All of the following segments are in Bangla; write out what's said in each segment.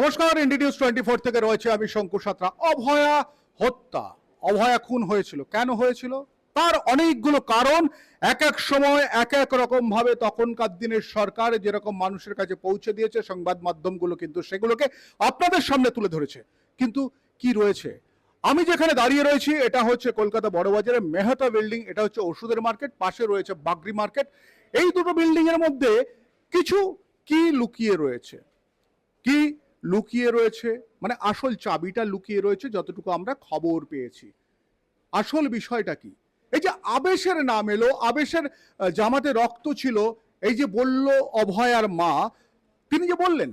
নমস্কার, ইন্ডি নিউজ 24 থেকে রয়েছে আমি শঙ্কুর সাঁতরা। অভয়া হত্যা, অভয়া খুন হয়েছিল, কেন হয়েছিল তার অনেকগুলো কারণ। এক এক সময় এক এক রকম ভাবে তখনকার দিনের সরকার যেরকম মানুষের কাছে পৌঁছে দিয়েছে, সংবাদ মাধ্যমগুলো কিন্তু সেগুলোকে আপনাদের সামনে তুলে ধরেছে। কিন্তু কি রয়েছে, আমি যেখানে দাঁড়িয়ে রয়েছি এটা হচ্ছে কলকাতা বড়বাজারে মেহতা বিল্ডিং, এটা হচ্ছে ওষুধের মার্কেট, পাশে রয়েছে বাগরি মার্কেট। এই দুটো বিল্ডিং এর মধ্যে কিছু কি লুকিয়ে রয়েছে, কি লুকিয়ে রয়েছে, মানে আসল চাবিটা লুকিয়ে রয়েছে যতটুকু আমরা খবর পেয়েছি। আসল বিষয়টা কি, এই যে আবেশের নাম এলো, আবেশের জামাতে রক্ত ছিল, এই যে বলল অভয়ার মা, তিনি যে বললেন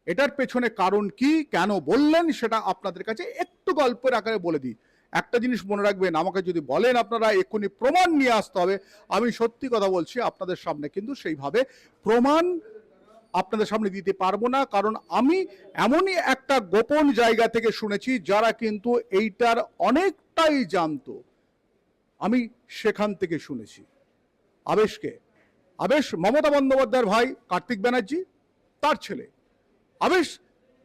এটার পেছনে কারণ কি, কেন বললেন, সেটা আপনাদের কাছে একটু গল্পের আকারে বলে দিই। একটা জিনিস মনে রাখবেন, আমাকে যদি বলেন আপনারা এক্ষুনি প্রমাণ নিয়ে আসতে হবে, আমি সত্যি কথা বলছি আপনাদের সামনে কিন্তু সেইভাবে প্রমাণ আপনাদের সামনে দিতে পারবো না, কারণ আমি এমনই একটা গোপন জায়গা থেকে শুনেছি যারা কিন্তু এইটার অনেকটাই জানতো। আমি সেখান থেকে শুনেছি। আবেশকে, আবেশ মমতা বন্দ্যোপাধ্যায়ের ভাই কার্তিক ব্যানার্জি, তার ছেলে। আবেশ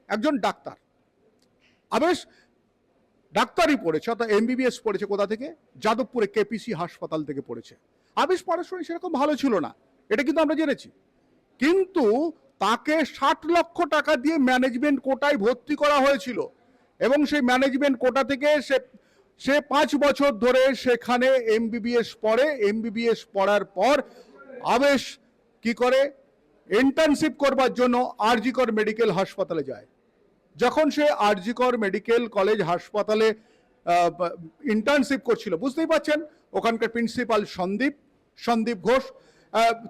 একজন ডাক্তার, আবেশ ডাক্তারি পড়েছে, অর্থাৎ এমবিবিএস পড়েছে। কোথা থেকে? যাদবপুরে কেপিসি হাসপাতাল থেকে পড়েছে। আবেশ পড়াশোনা সেরকম ভালো ছিল না, এটা কিন্তু আমরা জেনেছি। কিন্তু তাকে 60 লক্ষ টাকা দিয়ে ম্যানেজমেন্ট কোটায় ভর্তি করা হয়েছিল, এবং সেই ম্যানেজমেন্ট কোটা থেকে সে 5 বছর ধরে সেখানে এমবিবিএস পড়ে। এমবিবিএস পড়ার পর আবেশ কি করে, ইন্টার্নশিপ করবার জন্য আরজি কর মেডিকেল হাসপাতালে যায়। যখন সে আরজি কর মেডিকেল কলেজ হাসপাতালে ইন্টার্নশিপ করছিল, বুঝতেই পারছেন ওখানকার প্রিন্সিপাল সন্দীপ ঘোষ,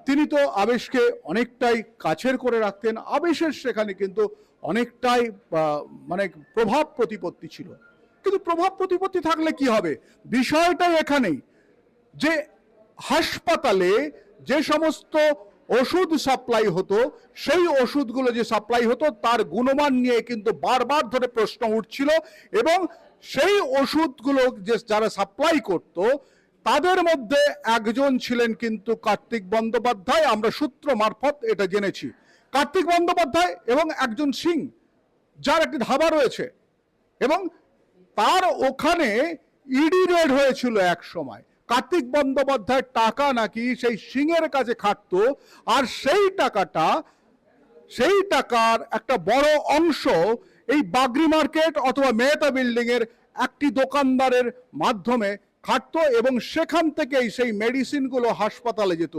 তিনি তো আবেশকে অনেকটাই কাছের করে রাখতেন। আবেশের সেখানে কিন্তু অনেকটাই মানে প্রভাব প্রতিপত্তি ছিল। কিন্তু প্রভাব প্রতিপত্তি থাকলে কি হবে, বিষয়টাই এখানেই যে হাসপাতালে যে সমস্ত ওষুধ সাপ্লাই হতো, সেই ওষুধগুলো যে সাপ্লাই হতো তার গুণমান নিয়ে কিন্তু বারবার ধরে প্রশ্ন উঠছিল, এবং সেই ওষুধগুলো যে যারা সাপ্লাই করত তাদের মধ্যে একজন ছিলেন কিন্তু কার্তিক বন্দ্যোপাধ্যায়। আমরা সূত্র মারফত এটা জেনেছি। কার্তিক বন্দ্যোপাধ্যায় এবং একজন সিং, যার একটি ধাবা রয়েছে, এবং তার ওখানে ইডি রেড হয়েছিল এক সময়। কার্তিক বন্দ্যোপাধ্যায়ের টাকা নাকি সেই সিংয়ের কাছে খাটতো, আর সেই টাকার একটা বড় অংশ এই বাগরি মার্কেট অথবা মেহতা বিল্ডিং এর একটি দোকানদারের মাধ্যমে খাটতো, এবং সেখান থেকেই সেই মেডিসিনগুলো হাসপাতালে যেত।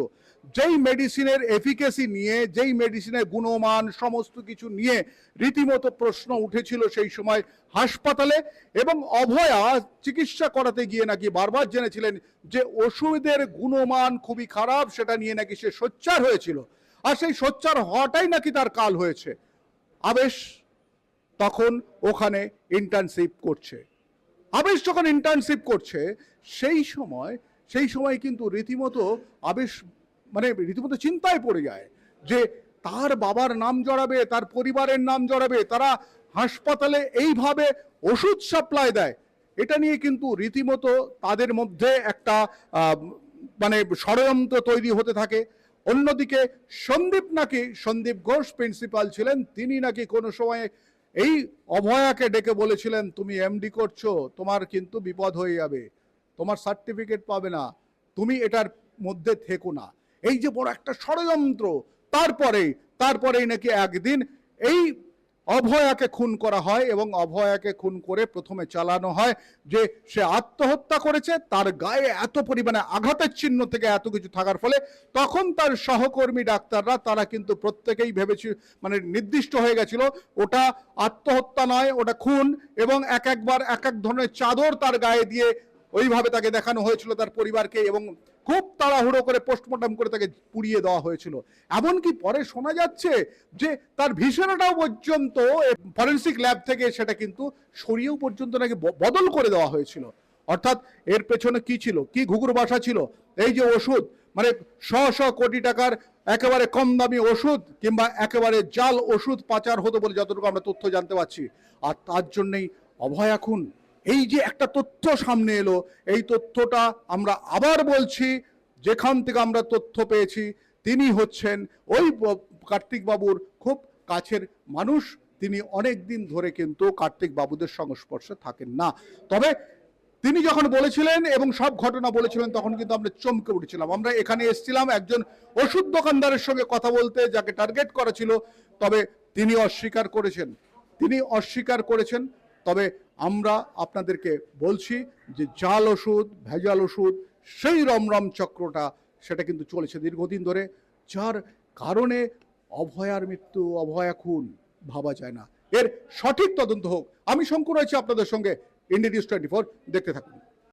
যেই মেডিসিনের এফিকেসি নিয়ে, যেই মেডিসিনের গুণমান সমস্ত কিছু নিয়ে রীতিমতো প্রশ্ন উঠেছিল সেই সময় হাসপাতালে, এবং অভয়া চিকিৎসা করাতে গিয়ে নাকি বারবার জেনেছিলেন যে ওষুধের গুণমান খুবই খারাপ, সেটা নিয়ে নাকি সে সোচ্চার হয়েছিল, আর সেই সোচ্চার হওয়াটাই নাকি তার কাল হয়েছে। আবেশ তখন ওখানে ইন্টার্নশিপ করছে। আবেশ যখন ইন্টার্নশিপ করছে সেই সময় কিন্তু রীতিমতো আবেশ মানে রীতিমতো চিন্তায় পড়ে যায় যে তার বাবার নাম জড়াবে, তার পরিবারের নাম জড়াবে, তারা হাসপাতালে এইভাবে ওষুধ সাপ্লাই দেয়। এটা নিয়ে কিন্তু রীতিমতো তাদের মধ্যে একটা মানে ষড়যন্ত্র তৈরি হতে থাকে। অন্যদিকে সন্দীপ ঘোষ প্রিন্সিপাল ছিলেন, তিনি নাকি কোনো সময় এই অভয়াকে ডেকে বলেছিলেন, তুমি এমডি করছো, তোমার কিন্তু বিপদ হয়ে যাবে, তোমার সার্টিফিকেট পাবে না, তুমি এটার মধ্যে থেকো না। এই যে বড় একটা ষড়যন্ত্র। তারপরেই নাকি একদিন এই অভয়াকে খুন করা হয়, এবং অভয়াকে খুন করে প্রথমে চালানো হয় যে সে আত্মহত্যা করেছে। তার গায়ে এত পরিমাণে আঘাতের চিহ্ন থেকে এত কিছু থাকার ফলে তখন তার সহকর্মী ডাক্তাররা তারা কিন্তু প্রত্যেকেই ভেবেছিল, মানে নির্দিষ্ট হয়ে গেছিল ওটা আত্মহত্যা নয়, ওটা খুন, এবং একবার এক এক ধরনের চাদর তার গায়ে দিয়ে ওইভাবে তাকে দেখানো হয়েছিল তার পরিবারকে, এবং খুব তাড়াহুড়ো করে পোস্টমর্টম করে তাকে পুড়িয়ে দেওয়া হয়েছিল। এমনকি পরে শোনা যাচ্ছে যে তার ভিসেরাটাও পর্যন্ত ফরেন্সিক ল্যাব থেকে সেটা কিন্তু সরিয়েও পর্যন্ত নাকি বদল করে দেওয়া হয়েছিল। অর্থাৎ এর পেছনে কি ছিল, কি ঘুঘুর বাসা ছিল, এই যে ওষুধ, মানে শ কোটি টাকার একেবারে কম দামি ওষুধ কিংবা একেবারে জাল ওষুধ পাচার হতো বলে যতটুকু আমরা তথ্য জানতে পারছি, আর তার জন্যই অভয়া খুন। এই যে একটা তথ্য সামনে এলো, এই তথ্যটা আমরা আবার বলছি, যেখান থেকে আমরা তথ্য পেয়েছি তিনি হচ্ছেন ওই কার্তিক বাবুর খুব কাছের মানুষ, তিনি অনেক দিন ধরে কিন্তু কার্তিক বাবুদের সংস্পর্শে থাকেন না। তবে তিনি যখন বলেছিলেন এবং সব ঘটনা বলেছিলেন তখন কিন্তু আমরা চমকে উঠেছিলাম। আমরা এখানে এসেছিলাম একজন ওষুধ দোকানদারের সঙ্গে কথা বলতে, যাকে টার্গেট করা ছিল, তবে তিনি অস্বীকার করেছেন। তবে আমরা আপনাদেরকে বলছি যে জাল ওষুধ, ভেজাল ওষুধ, সেই রমরম চক্রটা সেটা কিন্তু চলেছে দীর্ঘদিন ধরে, যার কারণে অভয়ার মৃত্যু, অভয়া খুন ভাবা যায় না। এর সঠিক তদন্ত হোক। আমি শঙ্কু রয়েছি আপনাদের সঙ্গে, ইন্ডিয়া নিউজ 24, দেখতে থাকুন।